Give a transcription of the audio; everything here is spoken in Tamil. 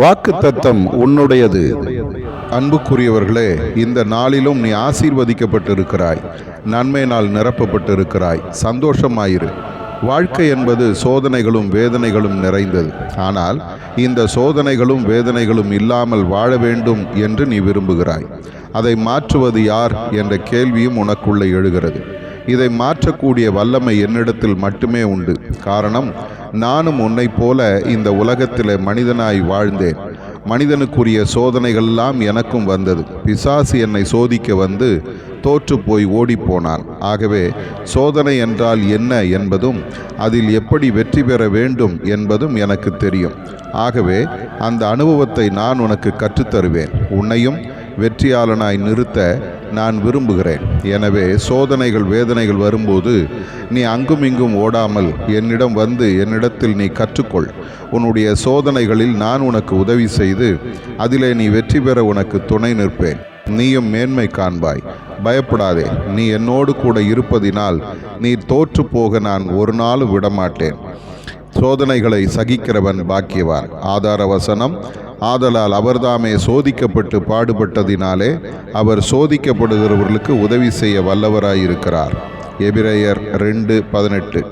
வாக்குத்தத்தம் உன்னுடையது. அன்புக்குரியவர்களே, இந்த நாளிலும் நீ ஆசீர்வதிக்கப்பட்டிருக்கிறாய், நன்மையினால் நிரப்பப்பட்டிருக்கிறாய். சந்தோஷமாயிரு. வாழ்க்கை என்பது சோதனைகளும் வேதனைகளும் நிறைந்தது. ஆனால் இந்த சோதனைகளும் வேதனைகளும் இல்லாமல் வாழ வேண்டும் என்று நீ விரும்புகிறாய். அதை மாற்றுவது யார் என்ற கேள்வியும் உனக்குள்ளே எழுகிறது. இதை மாற்றக்கூடிய வல்லமை என்னிடத்தில் மட்டுமே உண்டு. காரணம், நானும் உன்னை போல இந்த உலகத்தில் மனிதனாய் வாழ்ந்தேன். மனிதனுக்குரிய சோதனைகள்லாம் எனக்கும் வந்தது. பிசாசு என்னை சோதிக்க வந்து தோற்று போய் ஓடிப்போனான். ஆகவே சோதனை என்றால் என்ன என்பதும் அதில் எப்படி வெற்றி பெற வேண்டும் என்பதும் எனக்கு தெரியும். ஆகவே அந்த அனுபவத்தை நான் உனக்கு கற்றுத்தருவேன். உன்னையும் வெற்றியாளனாய் நிறுத்த நான் விரும்புகிறேன். எனவே சோதனைகள் வேதனைகள் வரும்போது நீ அங்கும் இங்கும் ஓடாமல் என்னிடம் வந்து என்னிடத்தில் நீ கற்றுக்கொள். உன்னுடைய சோதனைகளில் நான் உனக்கு உதவி செய்து அதிலே நீ வெற்றி பெற உனக்கு துணை நிற்பேன். நீயும் மேன்மை காண்பாய். பயப்படாதே. நீ என்னோடு கூட இருப்பதினால் நீ தோற்று போக நான் ஒரு நாளும் விடமாட்டேன். சோதனைகளை சகிக்கிறவன் பாக்கியவான். ஆதார வசனம், ஆதலால் அவர்தாமே சோதிக்கப்பட்டு பாடுபட்டதினாலே அவர் சோதிக்கப்படுகிறவர்களுக்கு உதவி செய்ய வல்லவராயிருக்கிறார். எபிரேயர் 2:18.